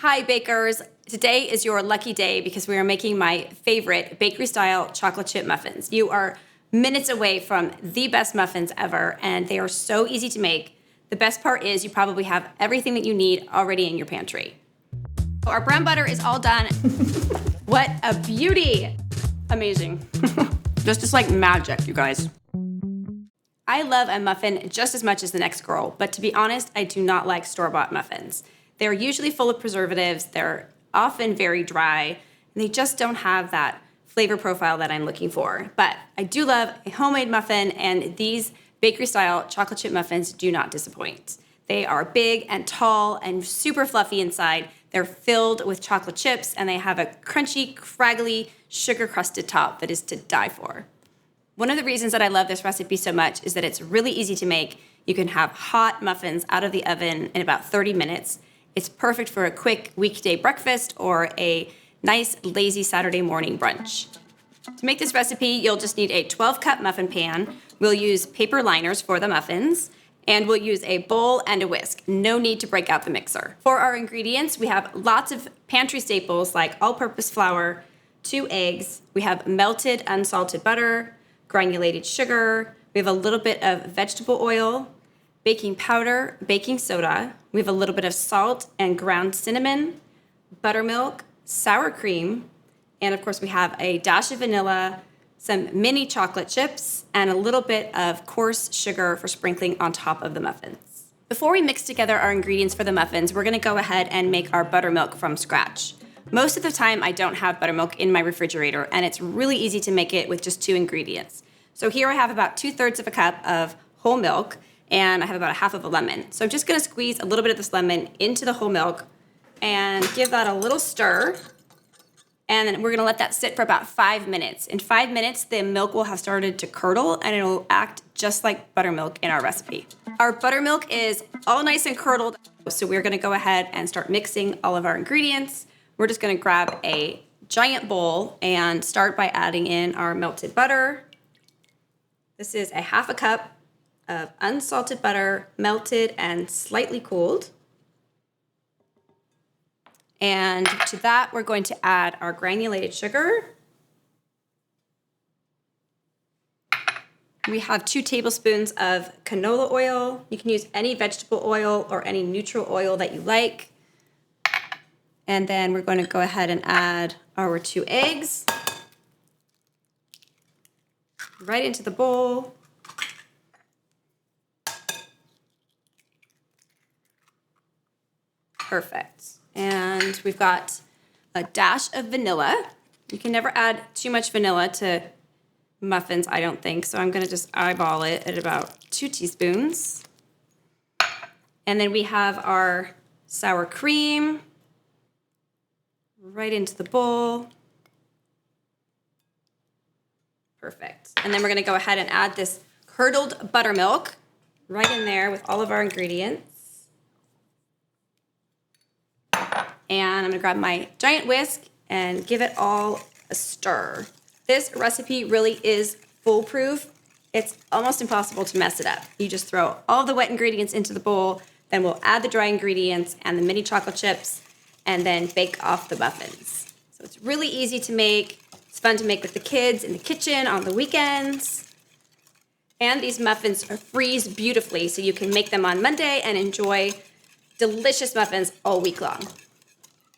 Hi bakers, today is your lucky day because we are making my favorite bakery-style chocolate chip muffins. You are minutes away from the best muffins ever, and they are so easy to make. The best part is you probably have everything that you need already in your pantry. So our brown butter is all done. What a beauty! Amazing. Just like magic, you guys. I love a muffin just as much as the next girl, but to be honest, I do not like store-bought muffins. They're usually full of preservatives, they're often very dry, and they just don't have that flavor profile that I'm looking for. But I do love a homemade muffin, and these bakery-style chocolate chip muffins do not disappoint. They are big and tall and super fluffy inside. They're filled with chocolate chips, and they have a crunchy, craggly, sugar-crusted top that is to die for. One of the reasons that I love this recipe so much is that it's really easy to make. You can have hot muffins out of the oven in about 30 minutes. It's perfect for a quick weekday breakfast or a nice, lazy Saturday morning brunch. To make this recipe, you'll just need a 12-cup muffin pan. We'll use paper liners for the muffins, and we'll use a bowl and a whisk. No need to break out the mixer. For our ingredients, we have lots of pantry staples like all-purpose flour, 2 eggs, we have melted unsalted butter, granulated sugar, we have a little bit of vegetable oil, baking powder, baking soda, we have a little bit of salt and ground cinnamon, buttermilk, sour cream, and of course we have a dash of vanilla, some mini chocolate chips, and a little bit of coarse sugar for sprinkling on top of the muffins. Before we mix together our ingredients for the muffins, we're gonna go ahead and make our buttermilk from scratch. Most of the time I don't have buttermilk in my refrigerator, and it's really easy to make it with just 2 ingredients. So here I have about 2/3 of a cup of whole milk, and I have about 1/2 of a lemon. So I'm just gonna squeeze a little bit of this lemon into the whole milk and give that a little stir. And then we're gonna let that sit for about 5 minutes. In 5 minutes, the milk will have started to curdle and it'll act just like buttermilk in our recipe. Our buttermilk is all nice and curdled. So we're gonna go ahead and start mixing all of our ingredients. We're just gonna grab a giant bowl and start by adding in our melted butter. This is a 1/2 cup of unsalted butter, melted and slightly cooled. And to that, we're going to add our granulated sugar. We have 2 tablespoons of canola oil. You can use any vegetable oil or any neutral oil that you like. And then we're going to go ahead and add our 2 eggs right into the bowl. Perfect. And we've got a dash of vanilla. You can never add too much vanilla to muffins, I don't think, so I'm gonna just eyeball it at about 2 teaspoons. And then we have our sour cream right into the bowl. Perfect. And then we're gonna go ahead and add this curdled buttermilk right in there with all of our ingredients. And I'm gonna grab my giant whisk and give it all a stir. This recipe really is foolproof. It's almost impossible to mess it up. You just throw all the wet ingredients into the bowl, then we'll add the dry ingredients and the mini chocolate chips, and then bake off the muffins. So it's really easy to make. It's fun to make with the kids in the kitchen on the weekends. And these muffins freeze beautifully, so you can make them on Monday and enjoy delicious muffins all week long.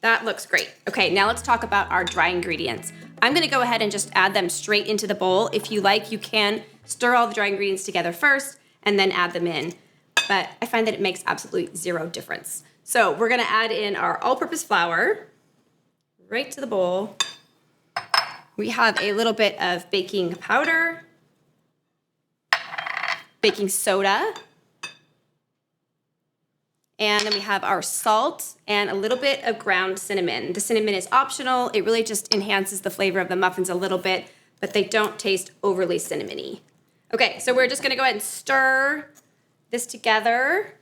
That looks great. Okay, now let's talk about our dry ingredients. I'm gonna go ahead and just add them straight into the bowl. If you like, you can stir all the dry ingredients together first and then add them in. But I find that it makes absolutely 0 difference. So we're gonna add in our all-purpose flour right to the bowl. We have a little bit of baking powder, baking soda, and then we have our salt and a little bit of ground cinnamon. The cinnamon is optional. It really just enhances the flavor of the muffins a little bit, but they don't taste overly cinnamony. Okay, so we're just gonna go ahead and stir this together,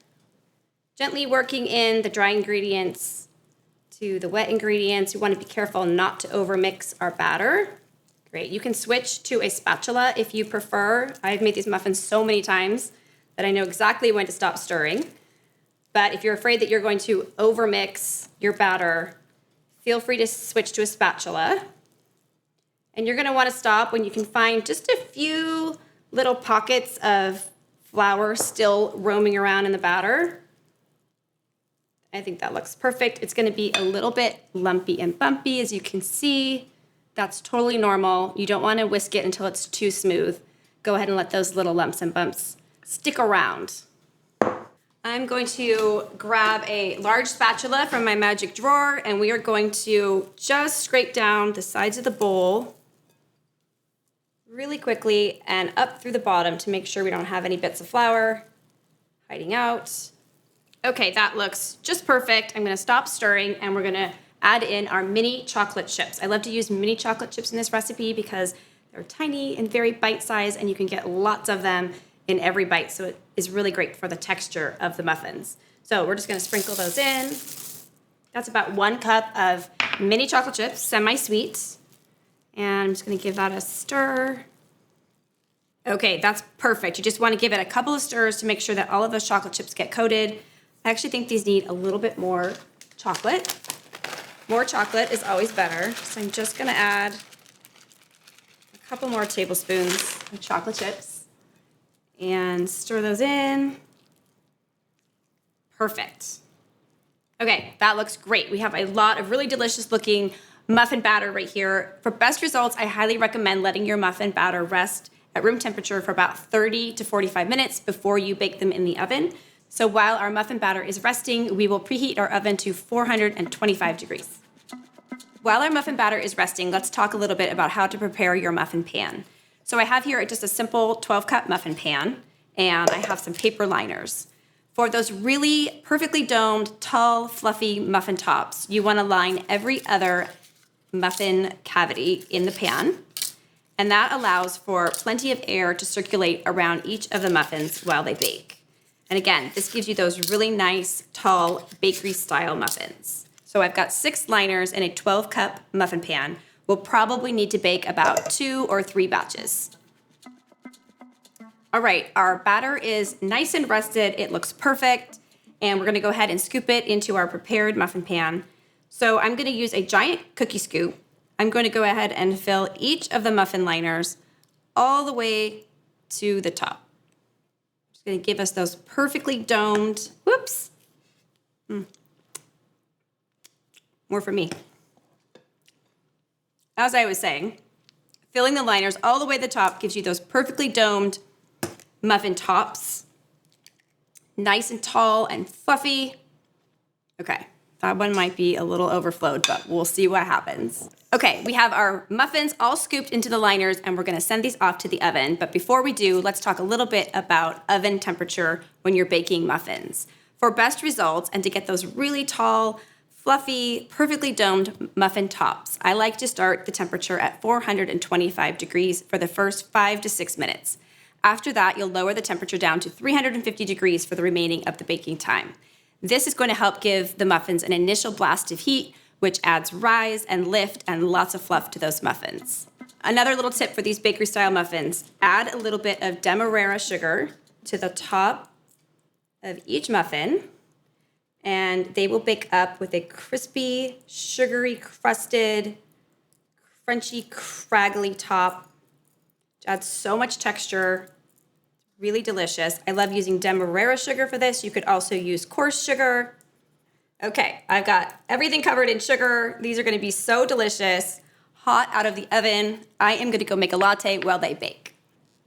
gently working in the dry ingredients to the wet ingredients. We wanna be careful not to overmix our batter. Great, you can switch to a spatula if you prefer. I've made these muffins so many times that I know exactly when to stop stirring. But if you're afraid that you're going to overmix your batter, feel free to switch to a spatula. And you're gonna wanna stop when you can find just a few little pockets of flour still roaming around in the batter. I think that looks perfect. It's gonna be a little bit lumpy and bumpy, as you can see. That's totally normal. You don't wanna whisk it until it's too smooth. Go ahead and let those little lumps and bumps stick around. I'm going to grab a large spatula from my magic drawer, and we are going to just scrape down the sides of the bowl really quickly and up through the bottom to make sure we don't have any bits of flour hiding out. Okay, that looks just perfect. I'm gonna stop stirring and we're gonna add in our mini chocolate chips. I love to use mini chocolate chips in this recipe because they're tiny and very bite-sized, and you can get lots of them in every bite, so it is really great for the texture of the muffins. So we're just gonna sprinkle those in. That's about 1 cup of mini chocolate chips, semi-sweet. And I'm just gonna give that a stir. Okay, that's perfect. You just wanna give it a couple of stirs to make sure that all of those chocolate chips get coated. I actually think these need a little bit more chocolate. More chocolate is always better. So I'm just gonna add a couple more tablespoons of chocolate chips and stir those in. Perfect. Okay, that looks great. We have a lot of really delicious looking muffin batter right here. For best results, I highly recommend letting your muffin batter rest at room temperature for about 30 to 45 minutes before you bake them in the oven. So while our muffin batter is resting, we will preheat our oven to 425 degrees. While our muffin batter is resting, let's talk a little bit about how to prepare your muffin pan. So I have here just a simple 12-cup muffin pan, and I have some paper liners. For those really perfectly domed, tall, fluffy muffin tops, you want to line every other muffin cavity in the pan, and that allows for plenty of air to circulate around each of the muffins while they bake. And again, this gives you those really nice, tall, bakery-style muffins. So I've got 6 liners in a 12-cup muffin pan. We'll probably need to bake about 2 or 3 batches. All right, our batter is nice and rested. It looks perfect. And we're gonna go ahead and scoop it into our prepared muffin pan. So I'm gonna use a giant cookie scoop. I'm going to go ahead and fill each of the muffin liners all the way to the top. Just gonna give us those perfectly domed, whoops. More for me. As I was saying, filling the liners all the way to the top gives you those perfectly domed muffin tops. Nice and tall and fluffy. Okay, that one might be a little overflowed, but we'll see what happens. Okay, we have our muffins all scooped into the liners, and we're gonna send these off to the oven. But before we do, let's talk a little bit about oven temperature when you're baking muffins. For best results and to get those really tall, fluffy, perfectly domed muffin tops, I like to start the temperature at 425 degrees for the first 5 to 6 minutes. After that, you'll lower the temperature down to 350 degrees for the remaining of the baking time. This is going to help give the muffins an initial blast of heat, which adds rise and lift and lots of fluff to those muffins. Another little tip for these bakery-style muffins, add a little bit of demerara sugar to the top of each muffin, and they will bake up with a crispy, sugary, crusted, crunchy, craggly top, which adds so much texture. Really delicious. I love using demerara sugar for this. You could also use coarse sugar. Okay, I've got everything covered in sugar. These are gonna be so delicious. Hot out of the oven. I am gonna go make a latte while they bake.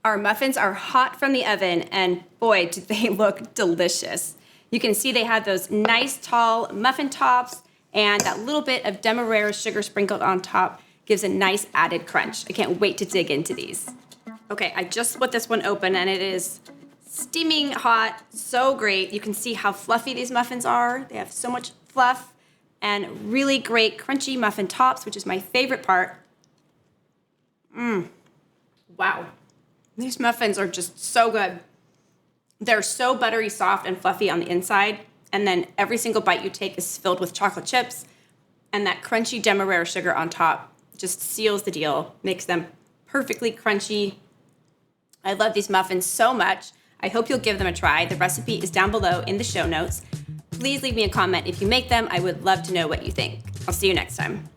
Our muffins are hot from the oven, and boy, do they look delicious. You can see they have those nice tall muffin tops, and that little bit of demerara sugar sprinkled on top gives a nice added crunch. I can't wait to dig into these. Okay, I just split this one open, and it is steaming hot, so great. You can see how fluffy these muffins are. They have so much fluff and really great crunchy muffin tops, which is my favorite part. Wow. These muffins are just so good. They're so buttery soft and fluffy on the inside, and then every single bite you take is filled with chocolate chips, and that crunchy demerara sugar on top just seals the deal, makes them perfectly crunchy. I love these muffins so much. I hope you'll give them a try. The recipe is down below in the show notes. Please leave me a comment if you make them. I would love to know what you think. I'll see you next time.